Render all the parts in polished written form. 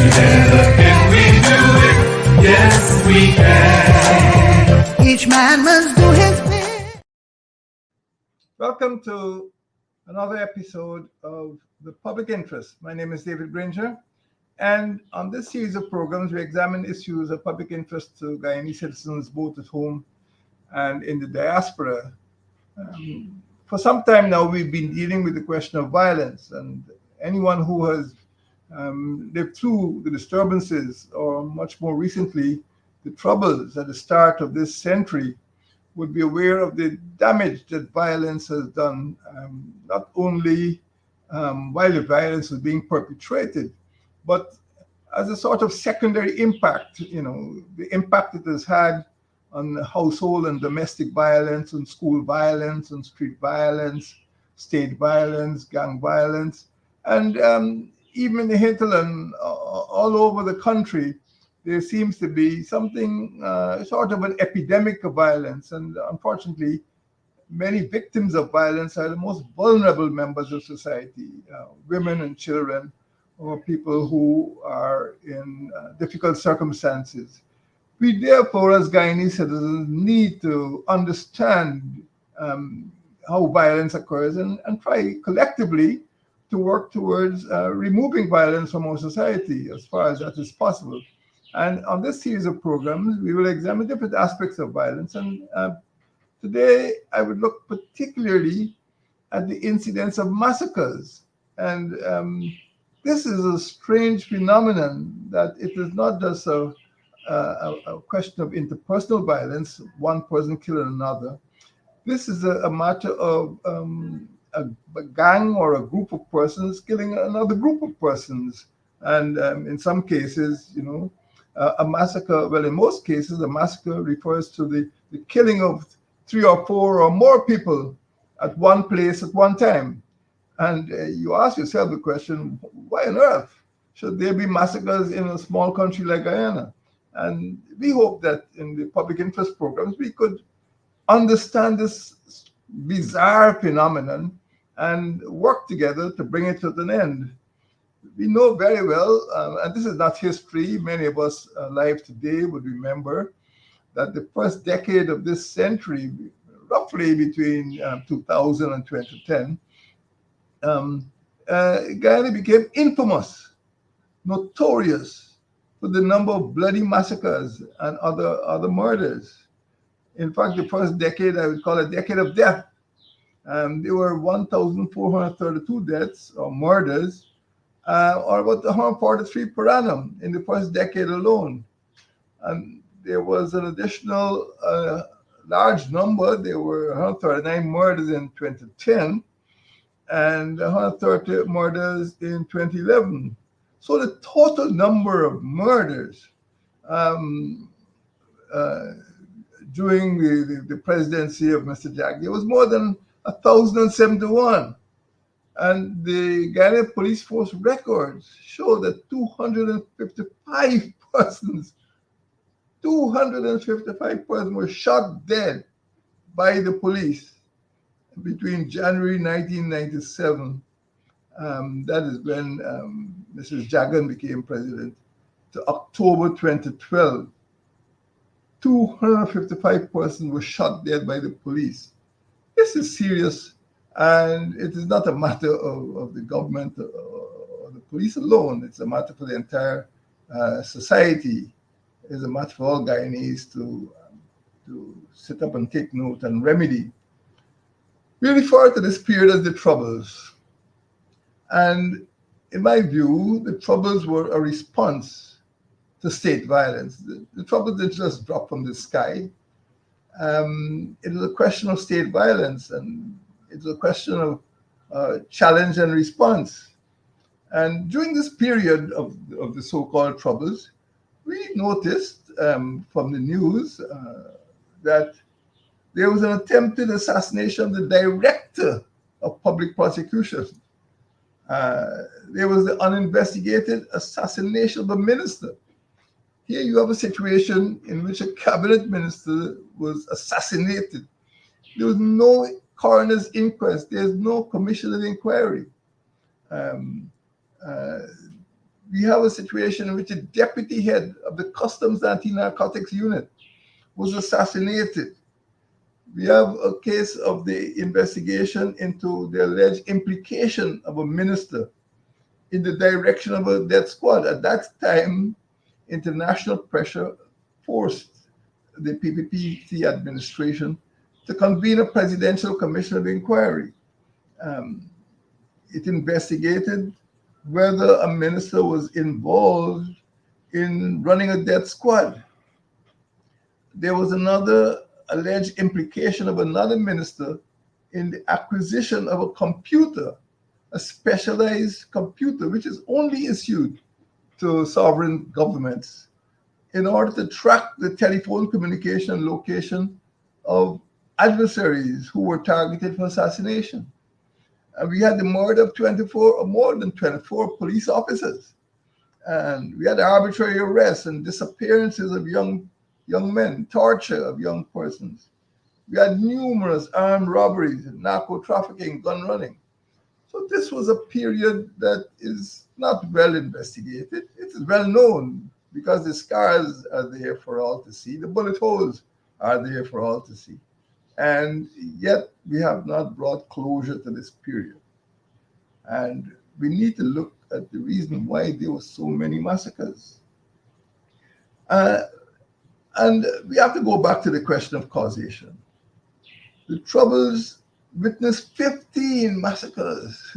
Together can we do it? Yes, we can. Each man must do his bit. Welcome to another episode of The Public Interest. My name is David Granger, and on this series of programs, we examine issues of public interest to Guyanese citizens both at home and in the diaspora. For some time now, we've been dealing with the question of violence, and anyone who has lived through the disturbances, or much more recently, the troubles at the start of this century, would be aware of the damage that violence has done, not only while the violence was being perpetrated, but as a sort of secondary impact, the impact it has had on household and domestic violence, on school violence, on street violence, state violence, gang violence, and even in the hinterland, all over the country, there seems to be something, sort of an epidemic of violence. And unfortunately, many victims of violence are the most vulnerable members of society, women and children, or people who are in difficult circumstances. We therefore, as Guyanese citizens, need to understand how violence occurs and try collectively to work towards removing violence from our society as far as that is possible. And on this series of programs, we will examine different aspects of violence. And today, I would look particularly at the incidence of massacres. And this is a strange phenomenon, that it is not just a question of interpersonal violence, one person killing another. This is a matter of a gang or a group of persons killing another group of persons. And in some cases, a massacre, well, in most cases, a massacre refers to the killing of 3 or 4 or more people at one place at one time. And you ask yourself the question, why on earth should there be massacres in a small country like Guyana? And we hope that in the public interest programs, we could understand this bizarre phenomenon and work together to bring it to an end. We know very well, and this is not history, many of us alive today would remember that the first decade of this century, roughly between 2000 and 2010, Guyana became infamous, notorious for the number of bloody massacres and other murders. In fact, the first decade, I would call a decade of death. There were 1,432 deaths or murders, or about 143 per annum in the first decade alone. And there was an additional large number. There were 139 murders in 2010 and 130 murders in 2011. So the total number of murders during the presidency of Mr. Jack, there was more than 1,071. And the Guyana Police Force records show that 255 persons were shot dead by the police between January 1997, that is when Mrs. Jagan became president, to October 2012. 255 persons were shot dead by the police. This is serious, and it is not a matter of the government or the police alone. It's a matter for the entire society. It's a matter for all Guyanese to sit up and take note and remedy. We refer to this period as the Troubles. And in my view, the Troubles were a response to state violence. The Troubles didn't just drop from the sky. It was a question of state violence, and it's a question of challenge and response. And during this period of the so-called Troubles, we noticed from the news that there was an attempted assassination of the director of public prosecution. There was the uninvestigated assassination of a minister. Here you have a situation in which a cabinet minister was assassinated. There was no coroner's inquest. There's no commission of inquiry. We have a situation in which the deputy head of the Customs Anti-Narcotics Unit was assassinated. We have a case of the investigation into the alleged implication of a minister in the direction of a death squad. At that time, international pressure forced the PPPC administration to convene a presidential commission of inquiry. Um, it investigated whether a minister was involved in running a death squad. There was another alleged implication of another minister in the acquisition of a computer, a specialized computer, which is only issued to sovereign governments in order to track the telephone communication location of adversaries who were targeted for assassination. And we had the murder of 24 or more than 24 police officers. And we had arbitrary arrests and disappearances of young men, torture of young persons. We had numerous armed robberies, narco trafficking, gun running. So this was a period that is not well investigated. It is well known because the scars are there for all to see. The bullet holes are there for all to see. And yet we have not brought closure to this period. And we need to look at the reason why there were so many massacres. And we have to go back to the question of causation. The Troubles witnessed 15 massacres.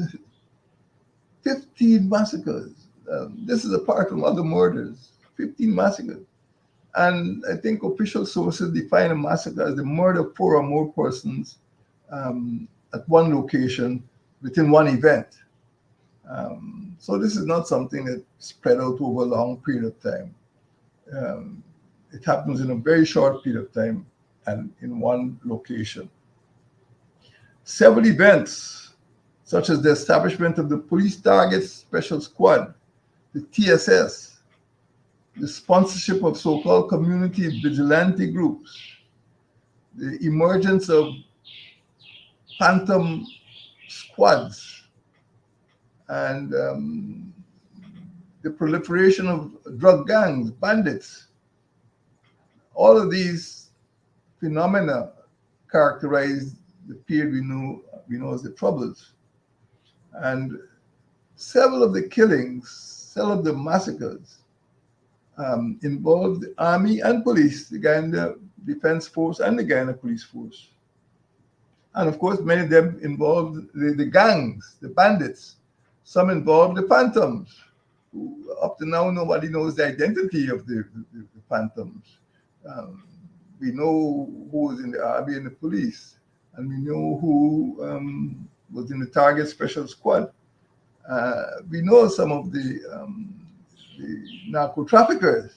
15 massacres. This is apart from other murders. 15 massacres. And I think official sources define a massacre as the murder of 4 or more persons at one location within one event. So this is not something that spread out over a long period of time. It happens in a very short period of time and in one location. Several events, such as the establishment of the Police Target Special Squad, the TSS, the sponsorship of so-called community vigilante groups, the emergence of phantom squads, and the proliferation of drug gangs, bandits. All of these phenomena characterize the period we know as the Troubles. And several of the killings, several of the massacres involved the army and police, the Guyana Defense Force and the Guyana Police Force. And of course, many of them involved the gangs, the bandits. Some involved the phantoms, who up to now nobody knows the identity of the phantoms. We know who was in the army and the police, and we know who was in the Target Special Squad. We know some of the narco traffickers,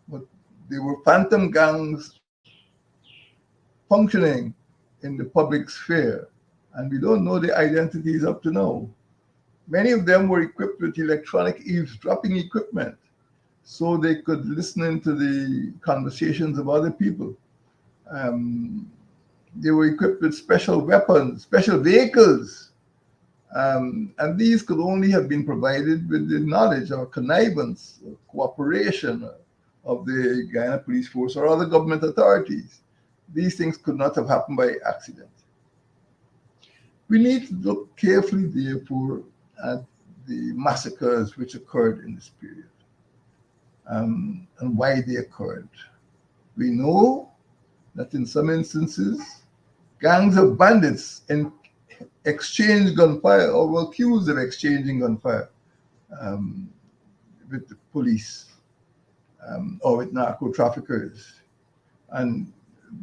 but they were phantom gangs functioning in the public sphere, and we don't know the identities up to now. Many of them were equipped with electronic eavesdropping equipment so they could listen into the conversations of other people. They were equipped with special weapons, special vehicles, and these could only have been provided with the knowledge or connivance or cooperation of the Guyana Police Force or other government authorities. These things could not have happened by accident. We need to look carefully, therefore, at the massacres which occurred in this period and why they occurred. We know that in some instances, gangs of bandits exchanged gunfire or were accused of exchanging gunfire with the police or with narco traffickers. And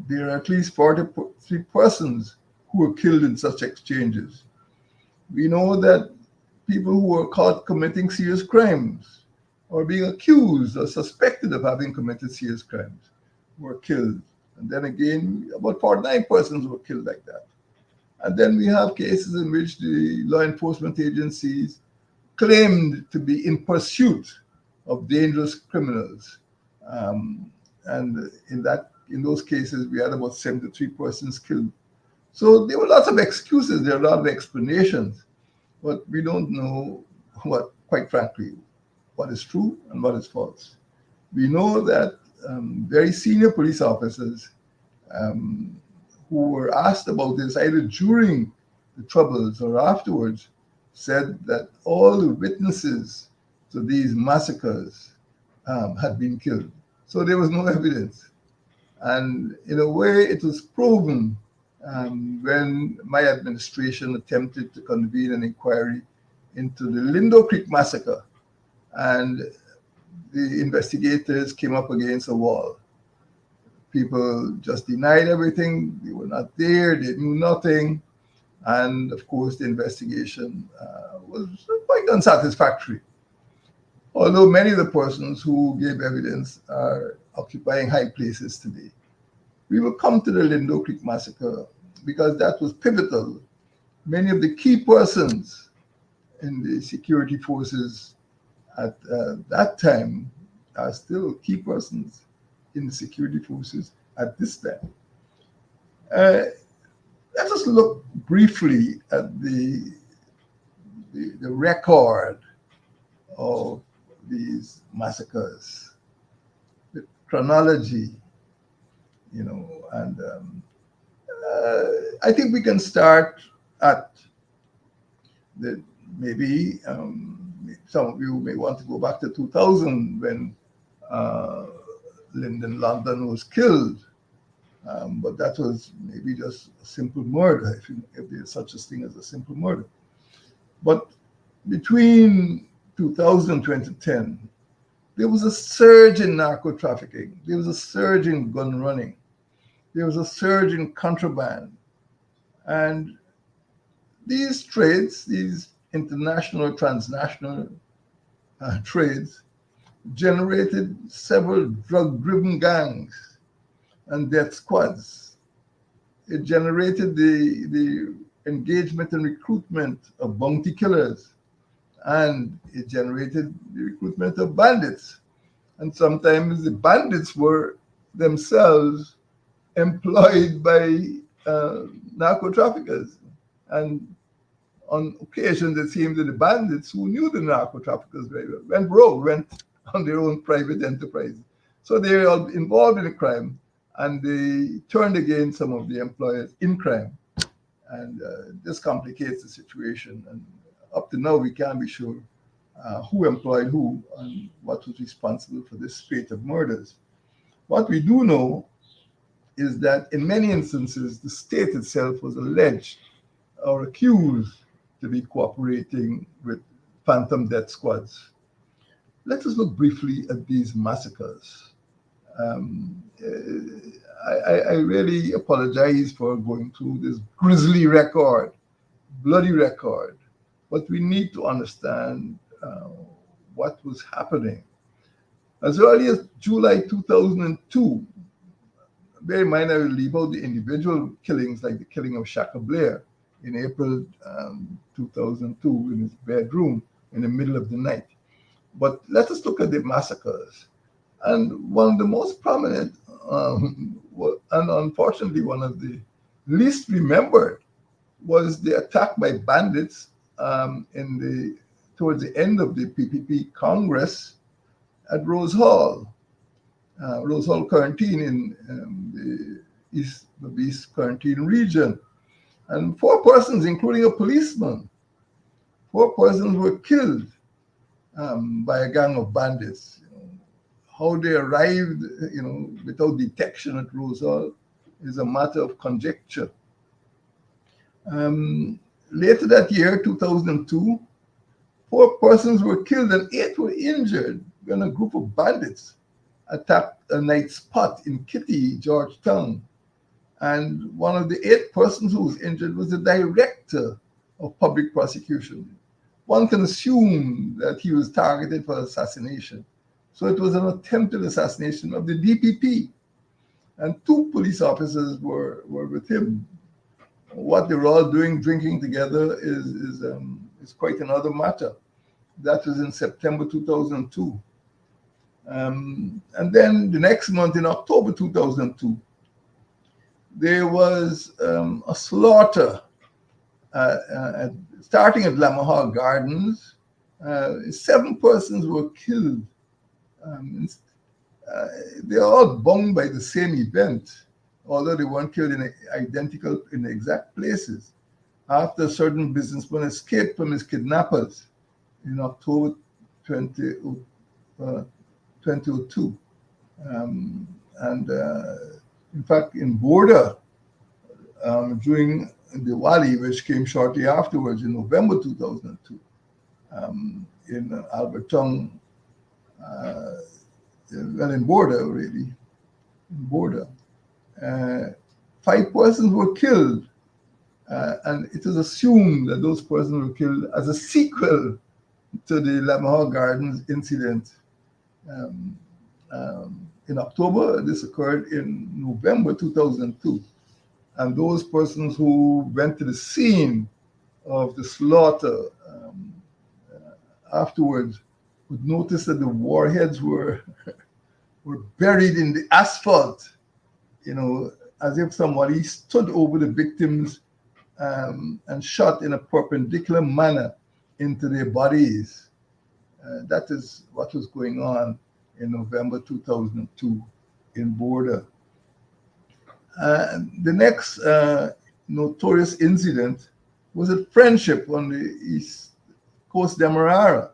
there are at least 43 persons who were killed in such exchanges. We know that people who were caught committing serious crimes or being accused or suspected of having committed serious crimes were killed. And then again, about 49 persons were killed like that. And then we have cases in which the law enforcement agencies claimed to be in pursuit of dangerous criminals. And in those cases, we had about 73 persons killed. So there were lots of excuses, there are a lot of explanations, but we don't know quite frankly, what is true and what is false. We know that very senior police officers um, who were asked about this either during the Troubles or afterwards said that all the witnesses to these massacres had been killed. So there was no evidence. And in a way, it was proven when my administration attempted to convene an inquiry into the Lindo Creek massacre. And the investigators came up against a wall. People just denied everything. They were not there. They knew nothing. And of course, the investigation was quite unsatisfactory. Although many of the persons who gave evidence are occupying high places today. We will come to the Lindo Creek massacre because that was pivotal. Many of the key persons in the security forces at that time are still key persons in the security forces at this time. Let us look briefly at the record of these massacres, the chronology, and I think we can start at maybe some of you may want to go back to 2000 when Lyndon London was killed. But that was maybe just a simple murder, if there's such a thing as a simple murder. But between 2000 and 2010, there was a surge in narco trafficking. There was a surge in gun running. There was a surge in contraband. And these trades, these international, transnational trades, generated several drug-driven gangs and death squads. It generated the engagement and recruitment of bounty killers, and it generated the recruitment of bandits. And sometimes the bandits were themselves employed by narco traffickers. And on occasion, it seemed that the bandits who knew the narco traffickers very well went rogue, went on their own private enterprise. So they were all involved in the crime, and they turned against some of the employers in crime. And this complicates the situation. And up to now, we can't be sure who employed who and what was responsible for this spate of murders. What we do know is that in many instances, the state itself was alleged or accused to be cooperating with phantom death squads. Let us look briefly at these massacres. I really apologize for going through this grisly record, bloody record, but we need to understand what was happening. As early as July 2002, bear in mind I will leave out the individual killings like the killing of Shaka Blair in April 2002 in his bedroom in the middle of the night. But let us look at the massacres. And one of the most prominent, and unfortunately one of the least remembered, was the attack by bandits towards the end of the PPP Congress at Rose Hall Quarantine in the East Quarantine region. And 4 persons, including a policeman, 4 persons were killed by a gang of bandits. How they arrived, without detection at Rose Hall is a matter of conjecture. Later that year, 2002, 4 persons were killed and 8 were injured when a group of bandits attacked a night spot in Kitty, Georgetown. And one of the 8 persons who was injured was the director of public prosecution. One can assume that he was targeted for assassination. So it was an attempted assassination of the DPP. And 2 police officers were with him. What they were all doing, drinking together, is quite another matter. That was in September 2002. And then the next month, in October 2002, there was a slaughter starting at Lamahal Gardens 7 persons were killed. Um, they're all bound by the same event, although they weren't killed in exact places. After a certain businessman escaped from his kidnappers in October 20, 2002. And in fact, in Border, during Diwali, which came shortly afterwards in November 2002, in Alberton, well, in Border, really, in Border, 5 persons were killed. And it is assumed that those persons were killed as a sequel to the Lamahawk Gardens incident. Um, in October, this occurred in November 2002. And those persons who went to the scene of the slaughter afterwards would notice that the warheads were buried in the asphalt, as if somebody stood over the victims and shot in a perpendicular manner into their bodies. That is what was going on in November 2002 in Border. The next notorious incident was at Friendship on the East Coast Demerara,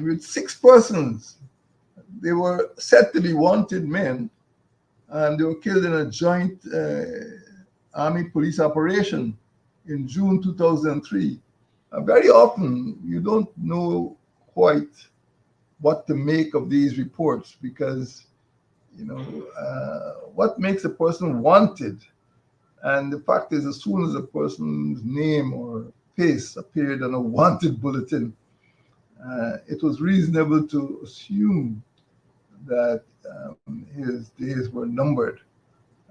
with 6 persons. They were said to be wanted men, and they were killed in a joint Army police operation in June 2003. Very often, you don't know quite what to make of these reports because, what makes a person wanted? And the fact is, as soon as a person's name or face appeared on a wanted bulletin, it was reasonable to assume that his days were numbered.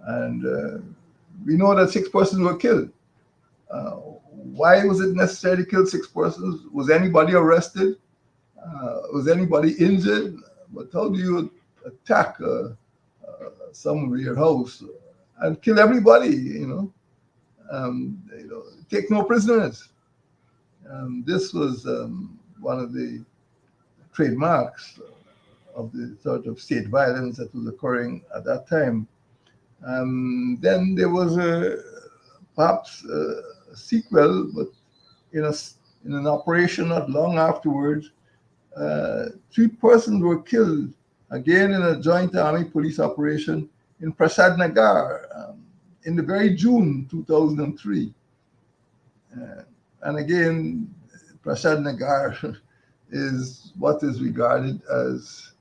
And we know that 6 persons were killed. Why was it necessary to kill 6 persons? Was anybody arrested? Was anybody injured? But how do you attack some of your house and kill everybody? Take no prisoners. This was one of the trademarks of the sort of state violence that was occurring at that time. Then there was perhaps a sequel, but in an operation not long afterwards, 3 persons were killed, again in a joint army police operation in Prasad Nagar in the very June 2003. And again, Prasad Nagar is what is regarded as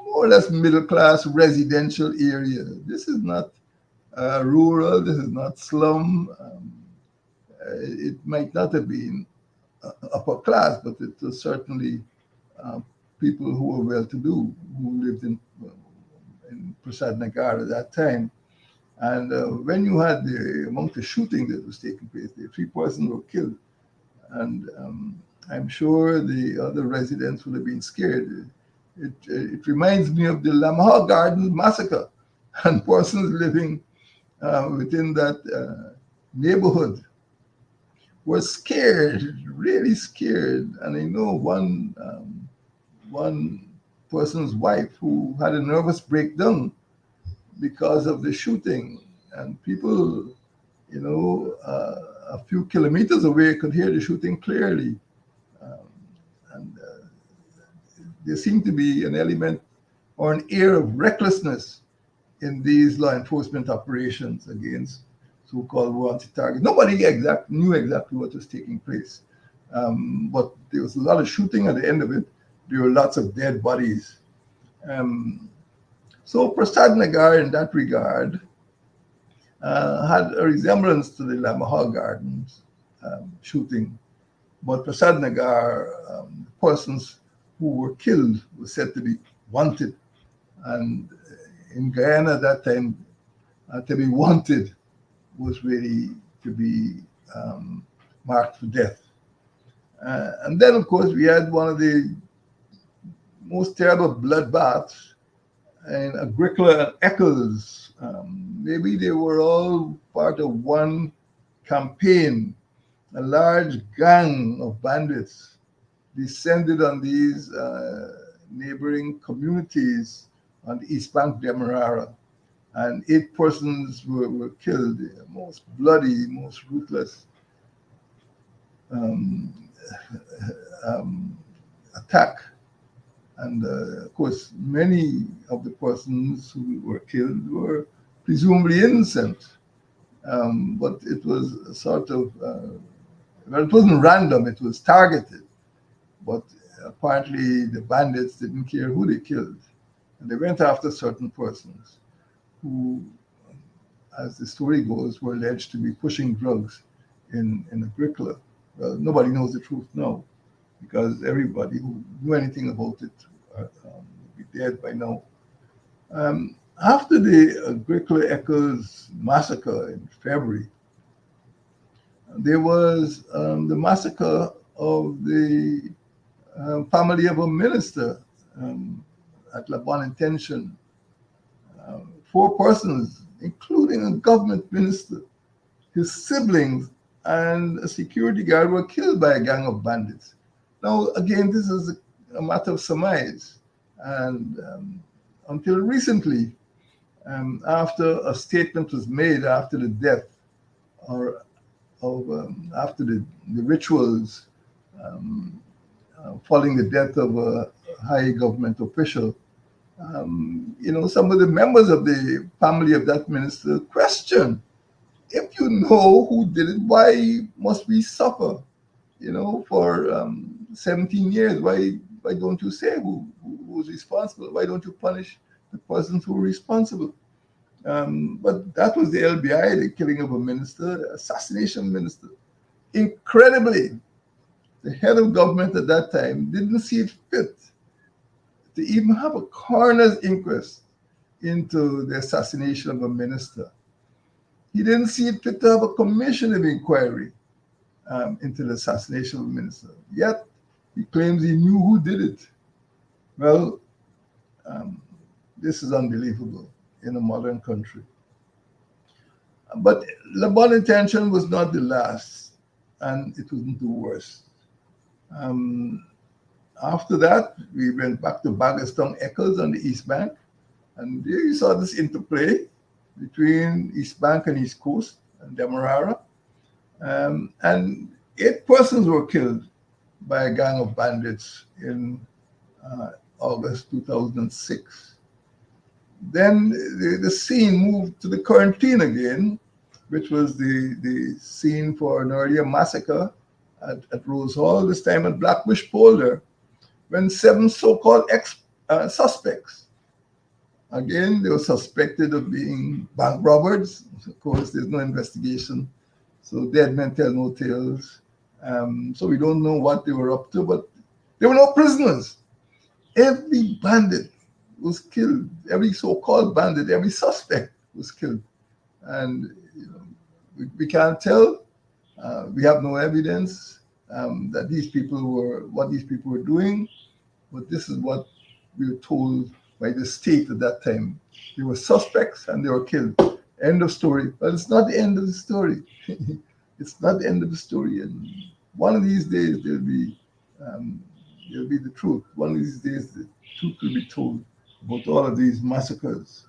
more or less middle-class residential area. This is not rural, this is not slum. It might not have been upper class, but it was certainly people who were well-to-do, who lived in Prasad Nagar at that time. And when you had among the shooting that was taking place, the 3 persons were killed. And I'm sure the other residents would have been scared. It reminds me of the Lamahawk Gardens massacre, and persons living within that neighborhood were scared, really scared. And I know one person's wife who had a nervous breakdown because of the shooting, and people, a few kilometers away could hear the shooting clearly. And there seemed to be an element or an air of recklessness in these law enforcement operations against so-called wanted targets. Nobody knew exactly what was taking place, but there was a lot of shooting. At the end of it, there were lots of dead bodies. So Prasad Nagar, in that regard, had a resemblance to the Lamahawk Gardens shooting, but Prasad Nagar, persons who were killed were said to be wanted, and in Guyana at that time, to be wanted was really to be marked for death. And then, of course, we had one of the most terrible bloodbaths in Agricola and Eccles. Maybe they were all part of one campaign a large gang of bandits descended on these neighboring communities on the east bank of the Demerara, and 8 persons were killed. The most bloody, most ruthless um, um, attack. And of course, many of the persons who were killed were presumably innocent. But it was a sort of, well, it wasn't random, it was targeted. But apparently, the bandits didn't care who they killed. And they went after certain persons who, as the story goes, were alleged to be pushing drugs in Agricola. Well, nobody knows the truth now because everybody who knew anything about it would be dead by now. After the Agricola Echoes massacre in February, there was the massacre of the family of a minister at La Bonne Intention. 4 persons, including a government minister, his siblings, and a security guard were killed by a gang of bandits. Now, again, this is a matter of surmise. And until recently, after a statement was made after the death or after the rituals following the death of a high government official, some of the members of the family of that minister questioned, if you know who did it, why must we suffer? For 17 years, why don't you say who was responsible? Why don't you punish the persons who were responsible? But that was the LBI, the killing of a minister, assassination minister. Incredibly, the head of government at that time didn't see it fit to even have a coroner's inquest into the assassination of a minister. He didn't see it fit to have a commission of inquiry into the assassination of a minister. Yet, he claims he knew who did it. Well, this is unbelievable in a modern country. But La Bonne Intention was not the last, and it wasn't the worst. After that, we went back to Baggerstown Echoes on the East Bank, and there you saw this interplay between East Bank and East Coast and Demerara. And 8 persons were killed by a gang of bandits in August 2006. Then the scene moved to the quarantine again, which was the scene for an earlier massacre at Rose Hall, this time at Blackbush Polder, when 7 so-called suspects, again, they were suspected of being bank robbers. Of course, there's no investigation, so dead men tell no tales. So we don't know what they were up to, but there were no prisoners. Every bandit was killed. Every so-called bandit, every suspect was killed. And we can't tell. We have no evidence that what these people were doing, but this is what we were told by the state at that time. They were suspects and they were killed. End of story. But it's not the end of the story. It's not the end of the story. And one of these days there'll be the truth. One of these days the truth will be told about all of these massacres.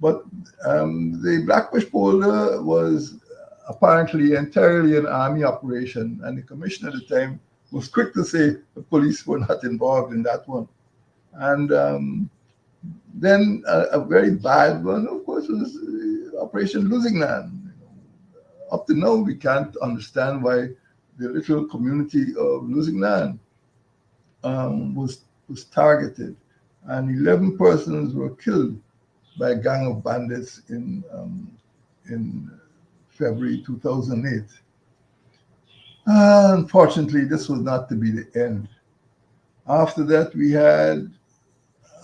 But the Blackbush Polder was apparently entirely an army operation, and the commissioner at the time was quick to say the police were not involved in that one. And then a very bad one, of course, was Operation Lusignan. Up to now, we can't understand why the little community of Lusignan was targeted, and 11 persons were killed by a gang of bandits in February 2008. Unfortunately, this was not to be the end. After that, we had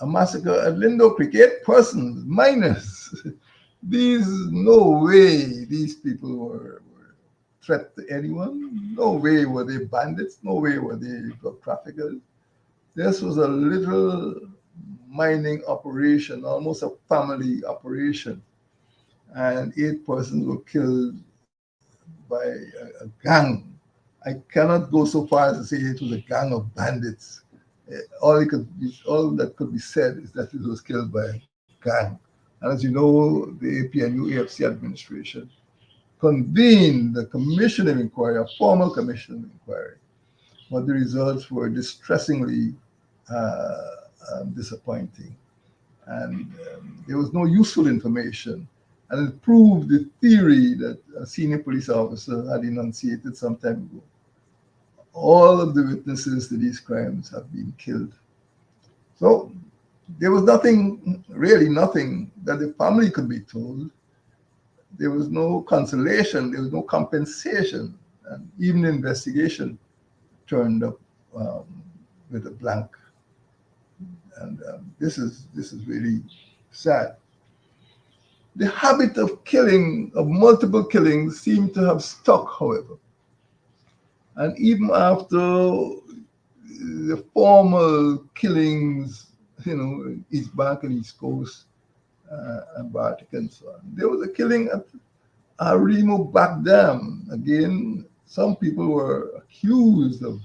a massacre at Lindo Creek, 8 persons, minors. No way these people were threat to anyone. No way were they bandits. No way were they drug traffickers. This was a little mining operation, almost a family operation. And 8 persons were killed by a gang I cannot go so far as to say it was a gang of bandits. All that could be said is that it was killed by a gang. And as you know, the APNU AFC administration convened the commission of inquiry, a formal commission of inquiry, but the results were distressingly disappointing. And there was no useful information. And it proved the theory that a senior police officer had enunciated some time ago. All of the witnesses to these crimes have been killed. So there was nothing, really nothing, that the family could be told. There was no consolation, there was no compensation, and even the investigation turned up with a blank. And this is really sad. The habit of killing, of multiple killings, seemed to have stuck, however. And even after the formal killings, East Bank and East Coast and Baltic and so on, there was a killing at Arimo Back Dam. Again, some people were accused of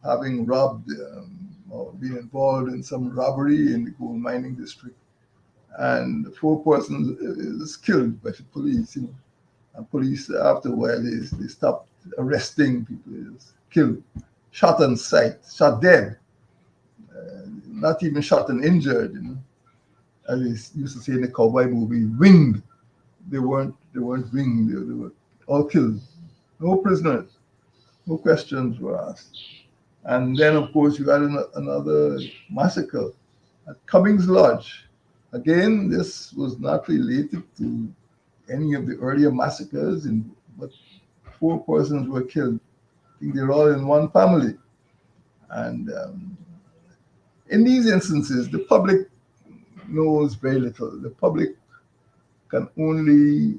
having robbed or being involved in some robbery in the gold mining district. And 4 persons was killed by the police. And police, after a while, they stopped arresting people. They was killed, shot on sight, shot dead, not even shot and injured. As they used to say in the cowboy movie, winged. They weren't winged. They were all killed. No prisoners. No questions were asked. And then, of course, you had another massacre at Cummings Lodge. Again, this was not related to any of the earlier massacres, but 4 persons were killed. I think they're all in one family. And in these instances, the public knows very little. The public can only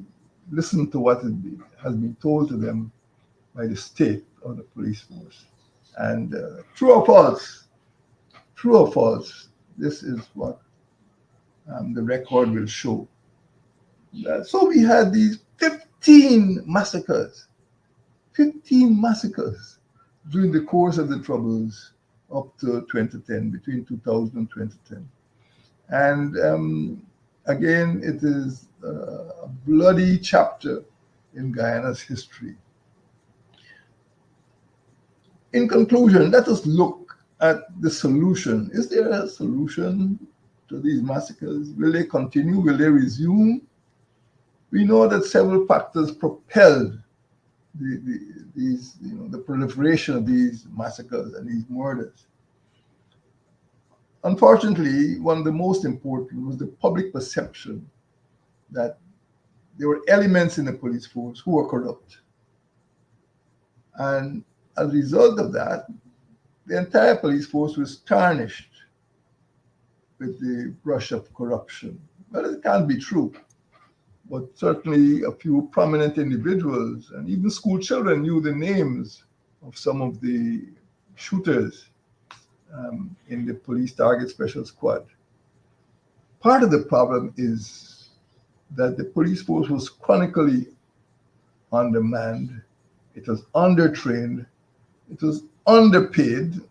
listen to what has been told to them by the state or the police force. And true or false, this is what the record will show. So we had these 15 massacres during the course of the Troubles up to 2010, between 2000 and 2010. And again, it is a bloody chapter in Guyana's history. In conclusion, let us look at the solution. Is there a solution to these massacres? Will they continue? Will they resume? We know that several factors propelled the proliferation of these massacres and these murders. Unfortunately, one of the most important was the public perception that there were elements in the police force who were corrupt. And as a result of that, the entire police force was tarnished with the brush of corruption. Well, it can't be true. But certainly a few prominent individuals and even school children knew the names of some of the shooters in the police target special squad. Part of the problem is that the police force was chronically undermanned, it was undertrained, it was underpaid,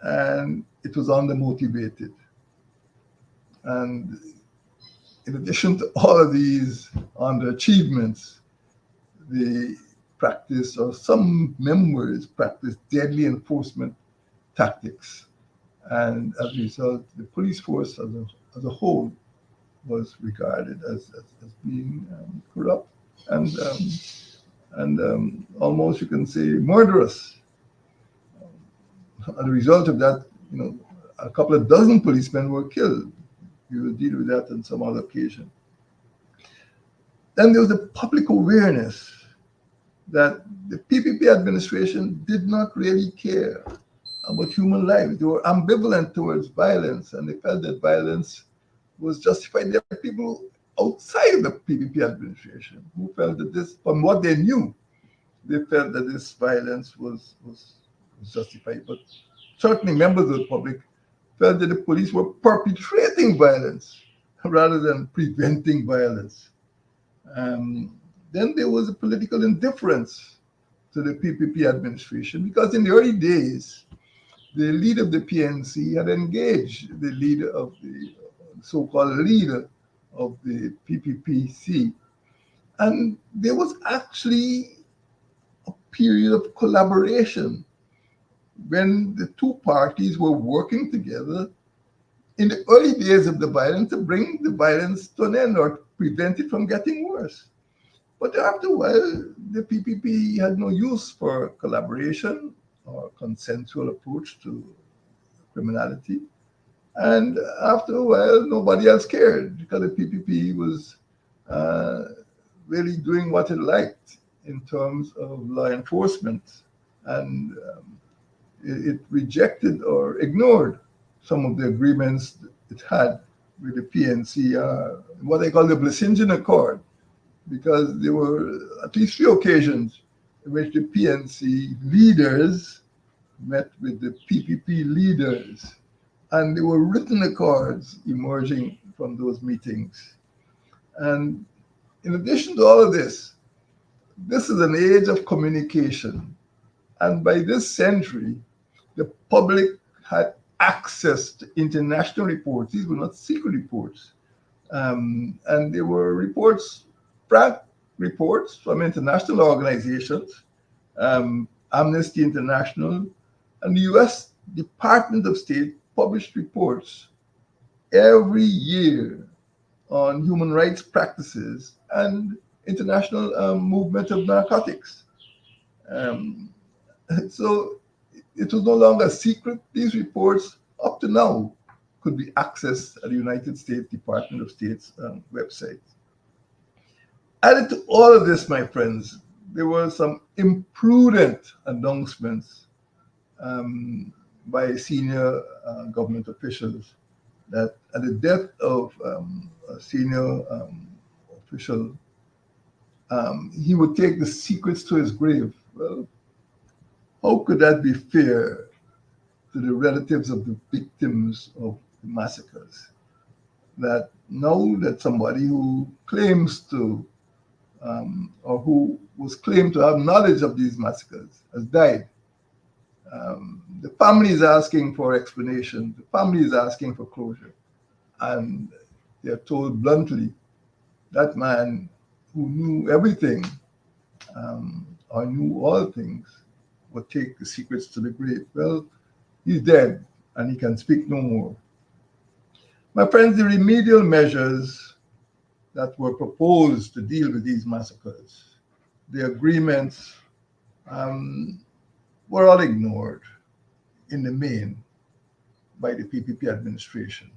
and it was undermotivated. And in addition to all of these underachievements, they practice, or some members practice, deadly enforcement tactics. And as a result, the police force as a whole was regarded as being corrupt and almost, you can say, murderous. As a result of that, a couple of dozen policemen were killed. We will deal with that on some other occasion. Then there was the public awareness that the PPP administration did not really care about human life. They were ambivalent towards violence, and they felt that violence was justified. There were people outside the PPP administration who felt that this, from what they knew, they felt that this violence was justified. But certainly members of the public felt that the police were perpetrating violence rather than preventing violence. Then there was a political indifference. to the PPP administration, because in the early days, the leader of the PNC had engaged the leader of the so-called leader of the PPPC, and there was actually a period of collaboration when the two parties were working together in the early days of the violence to bring the violence to an end or prevent it from getting worse. But after a while, the PPP had no use for collaboration or consensual approach to criminality. And after a while, nobody else cared because the PPP was uh, really doing what it liked in terms of law enforcement. And it rejected or ignored some of the agreements it had with the PNC, what they call the Blessingen Accord, because there were at least three occasions in which the PNC leaders met with the PPP leaders, and there were written accords emerging from those meetings. And in addition to all of this, this is an age of communication. And by this century, the public had access to international reports. These were not secret reports. And there were reports, frank reports from international organizations, Amnesty International, and the US Department of State published reports every year on human rights practices and international movement of narcotics. Um, so it was no longer a secret. These reports, up to now, could be accessed at the United States Department of State's website. Added to all of this, my friends, there were some imprudent announcements by senior government officials that at the death of a senior official, he would take the secrets to his grave. Well, how could that be fair to the relatives of the victims of the massacres? That now that somebody who claims to, or who was claimed to have knowledge of these massacres has died, the family is asking for explanation, the family is asking for closure. And they're told bluntly, that man who knew everything or knew all things would take the secrets to the grave. Well, he's dead and he can speak no more. My friends, the remedial measures that were proposed to deal with these massacres, the agreements, were all ignored in the main by the PPP administration.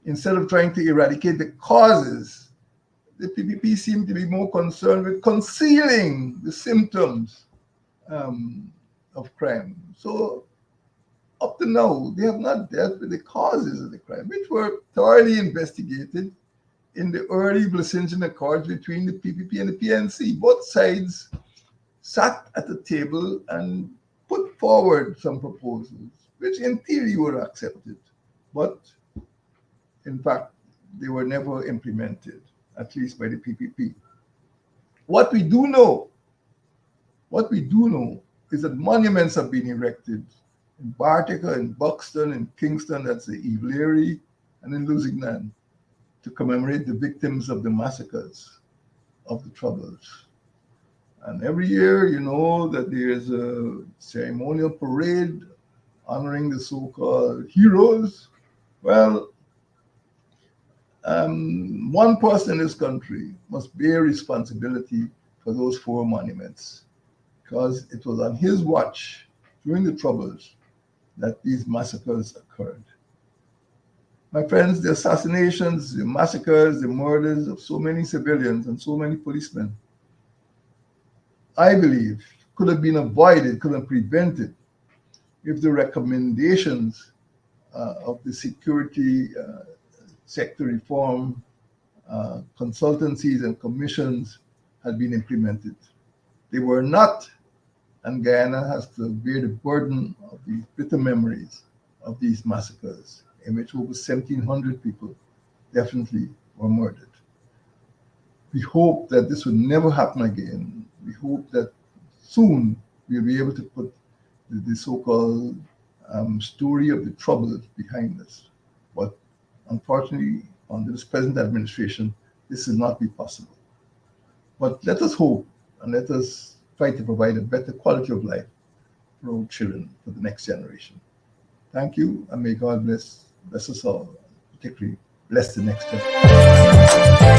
Instead of trying to eradicate the causes, the PPP seemed to be more concerned with concealing the symptoms of crime. So up to now, they have not dealt with the causes of the crime, which were thoroughly investigated in the early Blessingen Accords between the PPP and the PNC. Both sides sat at the table and put forward some proposals, which in theory were accepted, but in fact, they were never implemented, at least by the PPP. What we do know is that monuments have been erected in Bartica, in Buxton, in Kingston, that's the Ivlery, and in Lusignan, to commemorate the victims of the massacres of the Troubles. And every year, you know that there's a ceremonial parade honoring the so-called heroes. Well, one person in this country must bear responsibility for those four monuments, because it was on his watch during the Troubles that these massacres occurred. My friends, the assassinations, the massacres, the murders of so many civilians and so many policemen, I believe, could have been avoided, could have prevented if the recommendations of the security sector reform consultancies and commissions had been implemented. They were not, and Guyana has to bear the burden of these bitter memories of these massacres, in which over 1,700 people definitely were murdered. We hope that this would never happen again. We hope that soon we'll be able to put the so-called story of the trouble behind us. But unfortunately, under this present administration, this will not be possible. But let us hope and let us try to provide a better quality of life for our children, for the next generation. Thank you, and may God bless us all, particularly bless the next generation.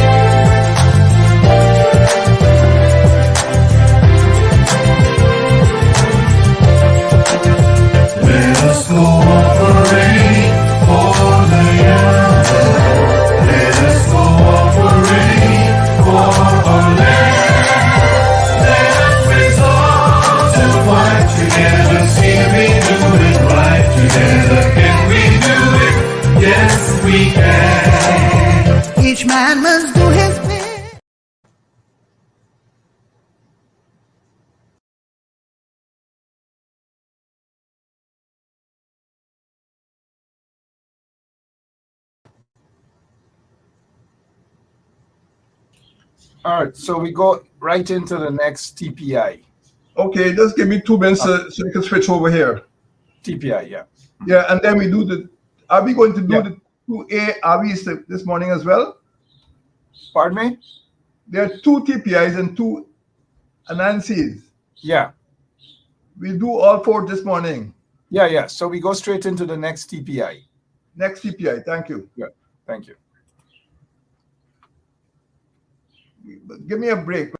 Let us cooperate for the young. Let us cooperate for our land. Let us resolve to fight together. See we do it right together. Can we do it? Yes, we can. Each man must do his bit. All right, so we go right into the next TPI. Okay, just give me 2 minutes so we can switch over here. TPI, yeah. Yeah, and then we do the. Are we going to do Yeah. the 2A RVs this morning as well? Pardon me? There are 2 TPIs and 2 Anansis. Yeah, We'll do all 4 this morning. yeah. So we go straight into the next TPI. Next TPI, thank you. Yeah, thank you. Give me a break.